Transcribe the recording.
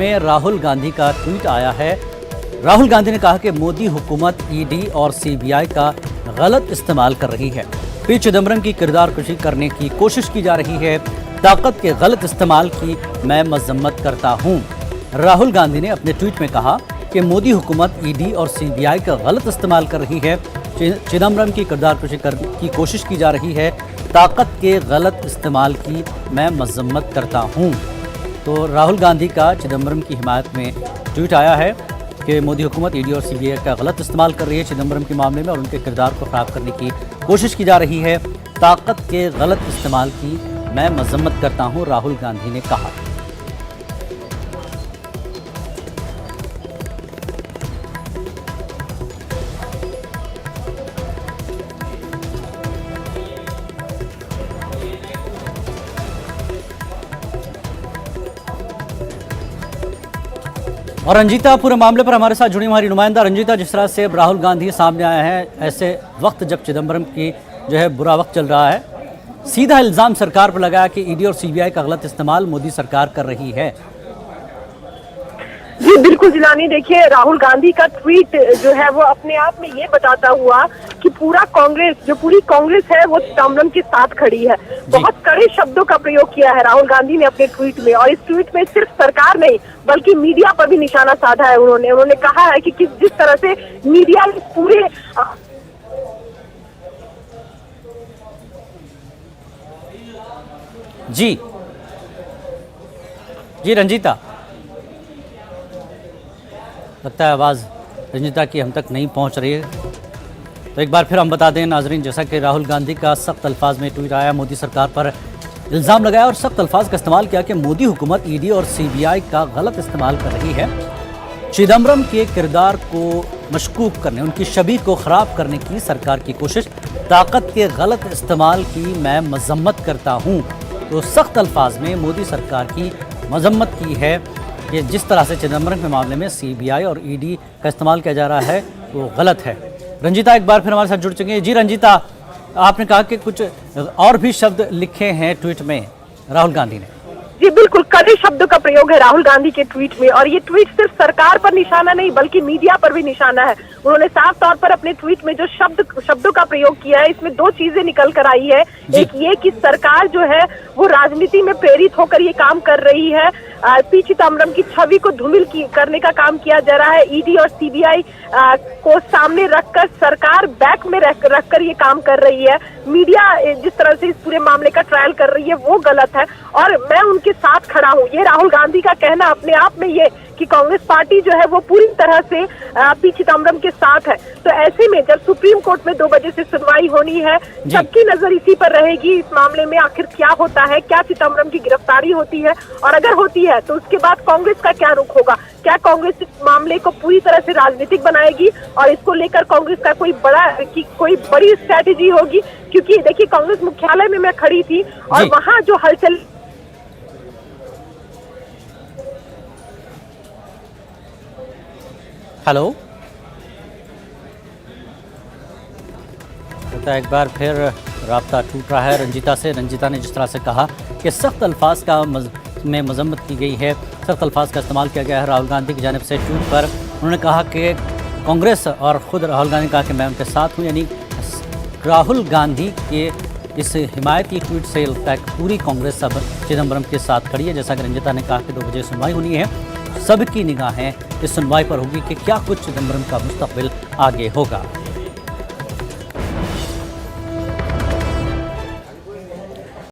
में राहुल गांधी का ट्वीट आया है। राहुल गांधी ने कहा कि मोदी हुकूमत ईडी और सीबीआई का गलत इस्तेमाल कर रही है। पी चिदम्बरम की किरदारकशी करने की कोशिश की जा रही है। ताकत के गलत इस्तेमाल की मैं मजम्मत करता हूं। राहुल गांधी ने अपने ट्वीट में कहा कि मोदी हुकूमत ईडी और सीबीआई का गलत इस्तेमाल कर रही है। चिदम्बरम की किरदारकशी करने की कोशिश की जा रही है। ताकत के गलत इस्तेमाल की मैं मजम्मत करता हूं। तो राहुल गांधी का चिदम्बरम की हिमायत में ट्वीट आया है कि मोदी हुकूमत ईडी और सीबीआई का गलत इस्तेमाल कर रही है चिदम्बरम के मामले में और उनके किरदार को खराब करने की कोशिश की जा रही है। ताकत के गलत इस्तेमाल की मैं मजम्मत करता हूं, राहुल गांधी ने कहा। और रंजीता पूरे मामले पर हमारे साथ जुड़ी हमारी नुमाइंदा। रंजीता, जिस तरह से राहुल गांधी सामने आए हैं ऐसे वक्त जब चिदम्बरम की बुरा वक्त चल रहा है, सीधा इल्जाम सरकार पर लगाया कि ईडी और सीबीआई का गलत इस्तेमाल मोदी सरकार कर रही है। जी बिल्कुल जिलानी, देखिए राहुल गांधी का ट्वीट जो है वो अपने आप में ये बताता हुआ कि पूरी कांग्रेस है वो चिदम्बरम के साथ खड़ी है। बहुत कड़े शब्दों का प्रयोग किया है राहुल गांधी ने अपने ट्वीट में, और इस ट्वीट में सिर्फ सरकार नहीं बल्कि मीडिया पर भी निशाना साधा है। उन्होंने कहा है कि जिस तरह से मीडिया ने पूरे जी रंजीता, लगता है आवाज़ रंजीता की हम तक नहीं पहुंच रही है। तो एक बार फिर हम बता दें नाजरीन, जैसा कि राहुल गांधी का सख्त अल्फाज में ट्वीट आया, मोदी सरकार पर इल्ज़ाम लगाया और सख्त अल्फाज का इस्तेमाल किया कि मोदी हुकूमत ईडी और सीबीआई का गलत इस्तेमाल कर रही है। चिदम्बरम के किरदार को मशकूक करने, उनकी छवि को ख़राब करने की सरकार की कोशिश, ताकत के गलत इस्तेमाल की मैं मजम्मत करता हूँ। तो सख्त अल्फाज में मोदी सरकार की मजम्मत की है कि जिस तरह से चिदम्बरम के मामले में सीबीआई और ईडी का इस्तेमाल किया जा रहा है वो गलत है। रंजीता एक बार फिर हमारे साथ जुड़ चुके हैं। जी रंजीता, आपने कहा कि कुछ और भी शब्द लिखे हैं ट्वीट में राहुल गांधी ने। जी बिल्कुल, कड़े शब्दों का प्रयोग है राहुल गांधी के ट्वीट में, और ये ट्वीट सिर्फ सरकार पर निशाना नहीं बल्कि मीडिया पर भी निशाना है। उन्होंने साफ तौर पर अपने ट्वीट में जो शब्दों का प्रयोग किया है, इसमें दो चीजें निकल कर आई है। एक ये कि सरकार जो है वो राजनीति में प्रेरित होकर ये काम कर रही है। पी चिदम्बरम की छवि को धूमिल करने का काम किया जा रहा है। ईडी और सीबीआई को सामने रखकर सरकार बैक में रखकर ये काम कर रही है। मीडिया जिस तरह से इस पूरे मामले का ट्रायल कर रही है वो गलत है, और मैं उनके साथ खड़ा हूँ। ये राहुल गांधी का कहना अपने आप में ये कि कांग्रेस पार्टी जो है वो पूरी तरह से पी चिदम्बरम के साथ है। तो ऐसे में जब सुप्रीम कोर्ट में 2 बजे से सुनवाई होनी है, सबकी नजर इसी पर रहेगी, इस मामले में आखिर क्या होता है, क्या चिदम्बरम की गिरफ्तारी होती है, और अगर होती है तो उसके बाद कांग्रेस का क्या रुख होगा। क्या कांग्रेस इस मामले को पूरी तरह से राजनीतिक बनाएगी और इसको लेकर कांग्रेस का कोई बड़ी स्ट्रैटेजी होगी। क्योंकि देखिए कांग्रेस मुख्यालय में मैं खड़ी थी और वहाँ जो हलचल। हेलो, एक बार फिर राब्ता टूट रहा है रंजीता से। रंजीता ने जिस तरह से कहा कि सख्त अल्फाज का में मजम्मत की गई है, सख्त अल्फाज का इस्तेमाल किया गया है राहुल गांधी की जानिब से ट्वीट पर। उन्होंने कहा कि कांग्रेस और ख़ुद राहुल गांधी ने कहा कि मैं उनके साथ हूँ, यानी राहुल गांधी के इस हिमायती ट्वीट से लगता है कि पूरी कांग्रेस अब चिदम्बरम के साथ खड़ी है। जैसा कि रंजीता ने कहा कि 2 बजे सुनवाई होनी है, सबकी निगाहें इस सुनवाई पर होगी कि क्या कुछ चिदम्बरम का मुस्तकबिल आगे होगा।